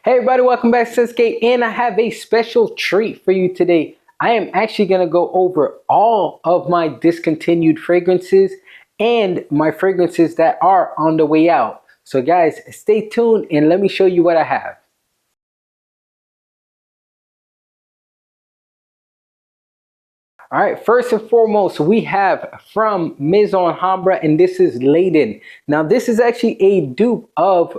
Hey everybody, welcome back to Sensei, and I have a special treat for you today. I am actually going to go over all of my discontinued fragrances and my fragrances that are on the way out. So guys, stay tuned and let me show you what I have. All right, first and foremost, we have from Maison Alhambra, and this is Leyden. Now, this is actually a dupe of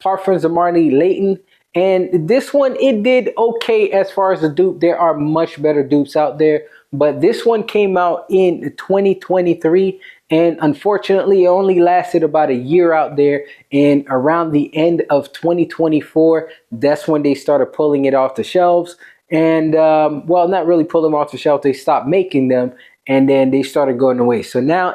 Parfums de Marni Leyden. And this one, it did okay as far as the dupe. There are much better dupes out there. But this one came out in 2023. And unfortunately, it only lasted about a year out there. And around the end of 2024, that's when they started pulling it off the shelves. And well, not really pull them off the shelf. They stopped making them, and then they started going away. So now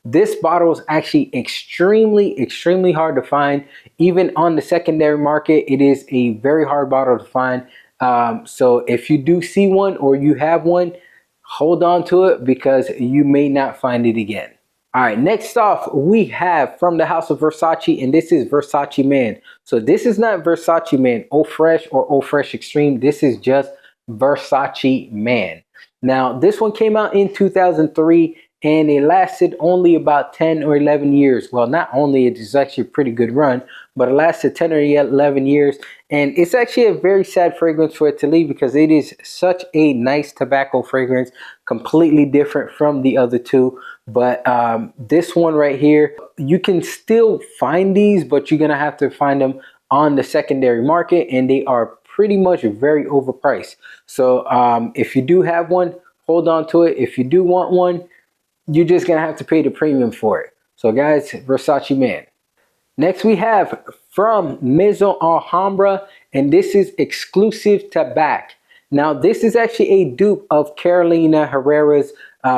this bottle is actually extremely hard to find. Even on the secondary market, it is a very hard bottle to find. So if you do see one or you have one, hold on to it because you may not find it again. All right, next off, we have from the house of Versace, and this is Versace Man. So this is not Versace Man Eau Fresh or Eau Fresh Extreme. This is just Versace Man. Now, this one came out in 2003, and it lasted only about 10 or 11 years. Well, not only, it is actually a pretty good run, but it lasted 10 or 11 years. And it's actually a very sad fragrance for it to leave because it is such a nice tobacco fragrance, completely different from the other two. But this one right here, you can still find these, but you're going to have to find them on the secondary market, and they are pretty much very overpriced. So if you do have one, hold on to it. If you do want one, you're just going to have to pay the premium for it. So guys, Versace Man. Next we have from Maison Alhambra, and this is Exclusif Tabac. Now this is actually a dupe of Carolina Herrera's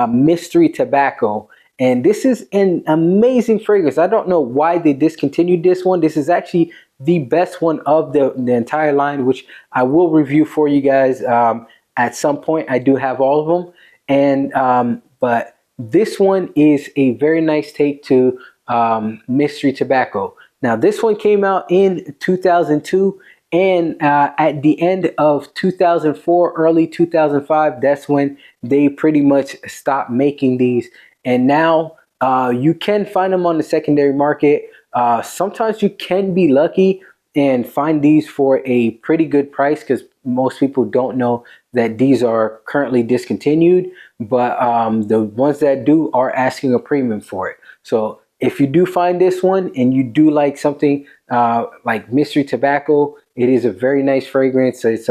Mystery Tobacco, and this is an amazing fragrance. I don't know why they discontinued this one. This is actually the best one of the entire line, which I will review for you guys at some point. I do have all of them, and but this one is a very nice take to Mystery Tobacco. Now this one came out in 2002, and at the end of 2004, early 2005, that's when they pretty much stopped making these. And now you can find them on the secondary market. Sometimes you can be lucky and find these for a pretty good price because most people don't know that these are currently discontinued. But the ones that do are asking a premium for it. So if you do find this one and you do like something like Mystery Tobacco, it is a very nice fragrance. It's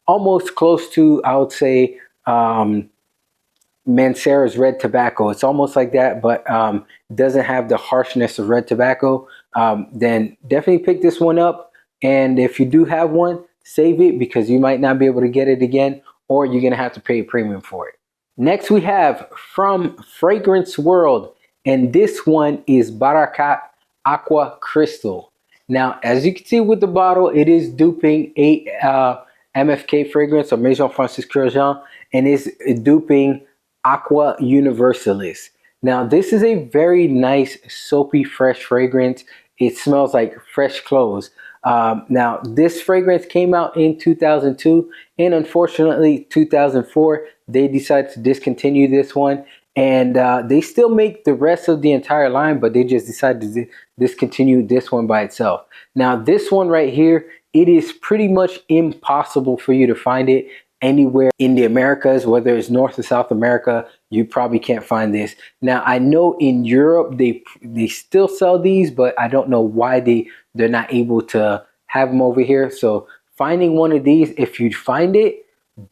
almost close to, I would say, Mancera's Red Tobacco. It's almost like that, but doesn't have the harshness of Red Tobacco. Then definitely pick this one up. And if you do have one, save it because you might not be able to get it again, or you're going to have to pay a premium for it. Next we have from Fragrance World, and this one is Barakat Aqua Crystal. Now, as you can see with the bottle, it is duping a MFK fragrance, or Maison Francis Kurkdjian, and is duping Aqua Universalis. Now, this is a very nice, soapy, fresh fragrance. It smells like fresh clothes. Now, this fragrance came out in 2002, and unfortunately, 2004, they decided to discontinue this one. And they still make the rest of the entire line, but they just decided to discontinue this one by itself. Now, this one right here, it is pretty much impossible for you to find it anywhere in the Americas, whether it's North or South America. You probably can't find this. Now, I know in Europe, they still sell these, but I don't know why they're not able to have them over here. So finding one of these, if you find it,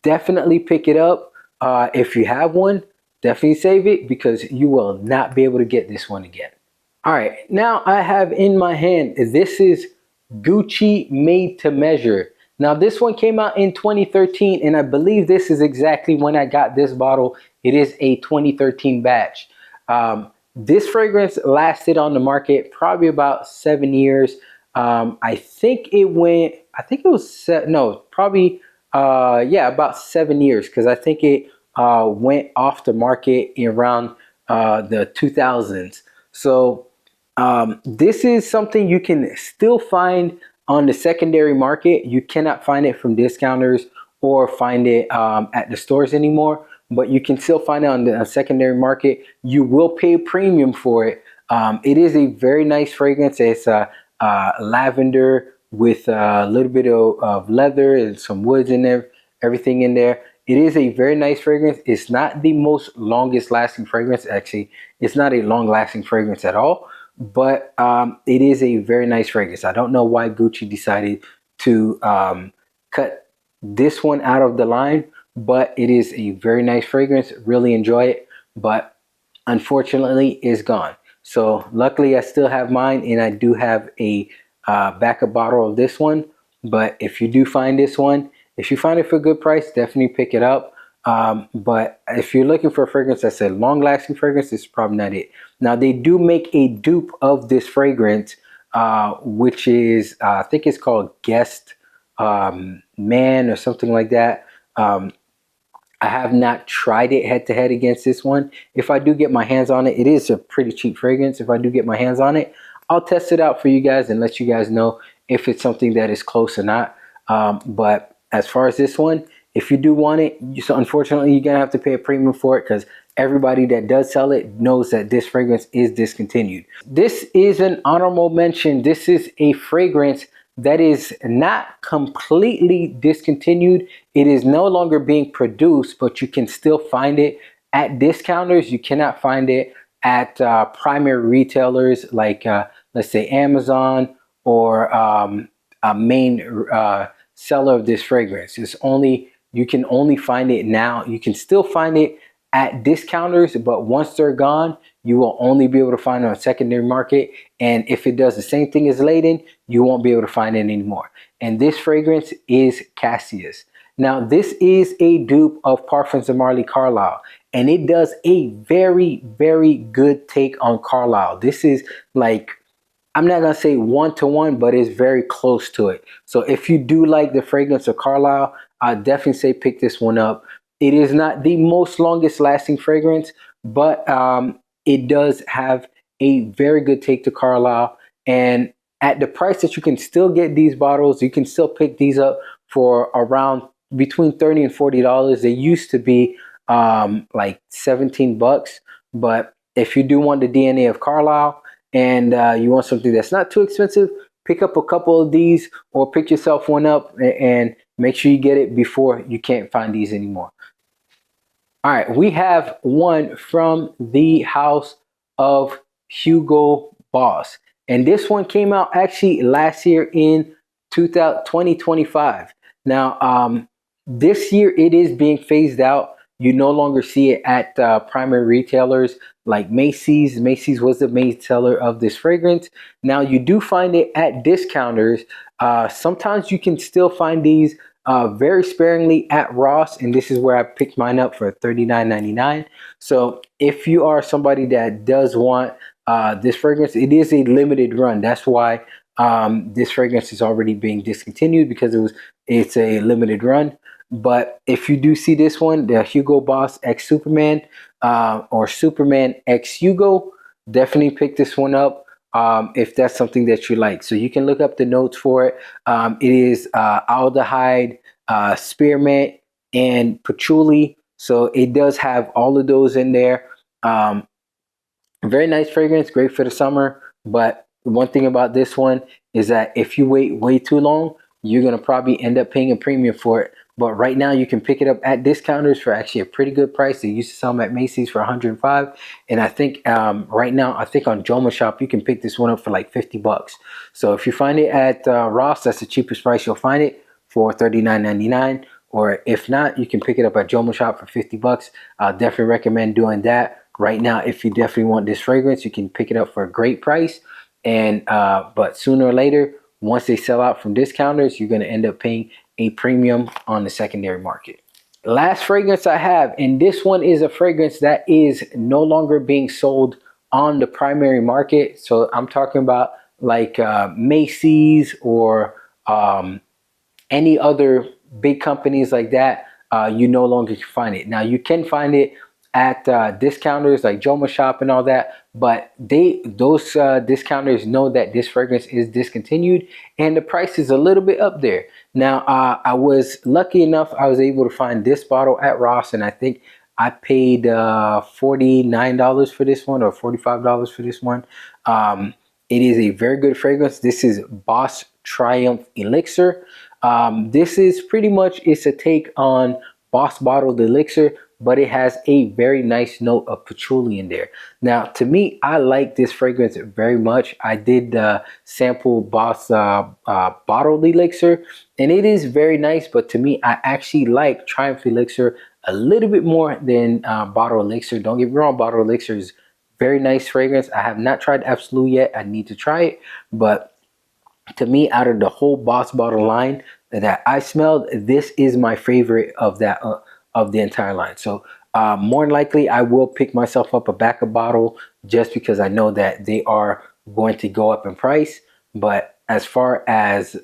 definitely pick it up. If you have one, definitely save it because you will not be able to get this one again. All right, now I have in my hand, this is Gucci Made to Measure. Now this one came out in 2013, and I believe this is exactly when I got this bottle. It is a 2013 batch. This fragrance lasted on the market probably about 7 years. I think it was, probably, about 7 years, because I think it went off the market around the 2000s. So this is something you can still find On the secondary market, you cannot find it from discounters or find it at the stores anymore, but you can still find it on the secondary market. You will pay a premium for it. It is a very nice fragrance. It's lavender with a little bit of leather and some woods in there, everything in there. It is a very nice fragrance. It's not the most longest lasting fragrance. Actually, it's not a long lasting fragrance at all, but it is a very nice fragrance. I don't know why Gucci decided to cut this one out of the line, but it is a very nice fragrance. Really enjoy it, but unfortunately it's gone. So luckily I still have mine, and I do have a backup bottle of this one. But if you do find this one, if you find it for a good price, definitely pick it up. But if you're looking for a fragrance that's a long-lasting fragrance, it's probably not it. Now they do make a dupe of this fragrance, which is I think it's called Guest Man or something like that. I have not tried it head to head against this one. If I do get my hands on it, it is a pretty cheap fragrance. If I do get my hands on it, I'll test it out for you guys and let you guys know if it's something that is close or not. But as far as this one, if you do want it, so unfortunately you're gonna have to pay a premium for it, because everybody that does sell it knows that this fragrance is discontinued. This is an honorable mention. This is a fragrance that is not completely discontinued. It is no longer being produced, but you can still find it at discounters. You cannot find it at primary retailers like let's say Amazon or a main seller of this fragrance. It's only, you can only find it now. You can still find it at discounters, but once they're gone, you will only be able to find it on secondary market. And if it does the same thing as Leyden, you won't be able to find it anymore. And this fragrance is Cassius. Now, this is a dupe of Parfums de Marly Carlisle, and it does a very, very good take on Carlisle. This is like, I'm not gonna say one-to-one, but it's very close to it. So if you do like the fragrance of Carlisle, I definitely say pick this one up. It is not the most longest lasting fragrance, but it does have a very good take to Carlisle. And at the price that you can still get these bottles, you can still pick these up for around between $30 and $40. They used to be like 17 bucks. But if you do want the DNA of Carlisle and you want something that's not too expensive, pick up a couple of these or pick yourself one up and make sure you get it before you can't find these anymore. All right, we have one from the house of Hugo Boss. And this one came out actually last year in 2025. Now, this year it is being phased out. You no longer see it at primary retailers like Macy's. Macy's was the main seller of this fragrance. Now you do find it at discounters. Sometimes you can still find these very sparingly at Ross, and this is where I picked mine up for $39.99. So if you are somebody that does want this fragrance, it is a limited run. That's why this fragrance is already being discontinued, because it's a limited run. But if you do see this one, the Hugo Boss X Superman or Superman X Hugo, definitely pick this one up if that's something that you like. So you can look up the notes for it. It is aldehyde, spearmint, and patchouli. So it does have all of those in there. Very nice fragrance, great for the summer. But one thing about this one is that if you wait way too long, you're going to probably end up paying a premium for it. But right now you can pick it up at discounters for actually a pretty good price. They used to sell them at Macy's for $105. And I think right now, I think on Joma Shop, you can pick this one up for like 50 bucks. So if you find it at Ross, that's the cheapest price you'll find it, for $39.99. Or if not, you can pick it up at Joma Shop for 50 bucks. I'll definitely recommend doing that. Right now, if you definitely want this fragrance, you can pick it up for a great price. And but sooner or later, once they sell out from discounters, you're going to end up paying a premium on the secondary market. Last fragrance I have, and this one is a fragrance that is no longer being sold on the primary market. So I'm talking about like Macy's or any other big companies like that. You no longer can find it. Now you can find it at discounters like Joma Shop and all that, but those discounters know that this fragrance is discontinued and the price is a little bit up there. Now I was lucky enough, I was able to find this bottle at Ross, and I think I paid $49 for this one, or $45 for this one. It is a very good fragrance. This is Boss Triumph Elixir. This is pretty much, it's a take on Boss bottled Elixir, but it has a very nice note of patchouli in there. Now, to me, I like this fragrance very much. I did sample Boss bottled Elixir, and it is very nice, but to me, I actually like Triumph Elixir a little bit more than bottled Elixir. Don't get me wrong, bottled Elixir is very nice fragrance. I have not tried Absolute yet. I need to try it, but to me, out of the whole Boss bottle line that I smelled, this is my favorite of that of the entire line. So more than likely, I will pick myself up a backup bottle just because I know that they are going to go up in price. But as far as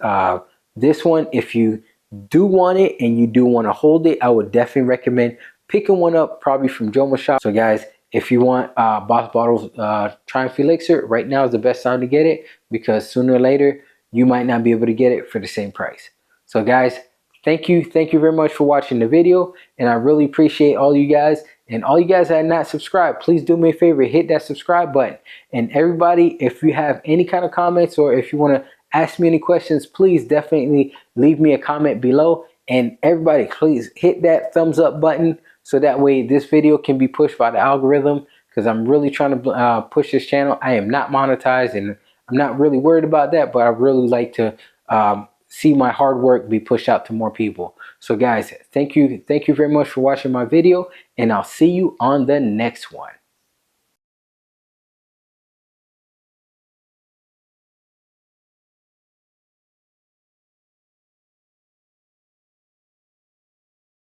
this one, if you do want it and you do want to hold it, I would definitely recommend picking one up, probably from Joma Shop. So guys, if you want Boss Bottles Triumph Elixir, right now is the best time to get it, because sooner or later you might not be able to get it for the same price. So guys, thank you very much for watching the video, and I really appreciate all you guys. And all you guys that are not subscribed, please do me a favor, hit that subscribe button. And everybody, if you have any kind of comments, or if you want to ask me any questions, please definitely leave me a comment below. And everybody, please hit that thumbs up button, so that way this video can be pushed by the algorithm, because I'm really trying to push this channel. I am not monetized, and I'm not really worried about that, but I really like to see my hard work be pushed out to more people. So guys, thank you very much for watching my video, and I'll see you on the next one.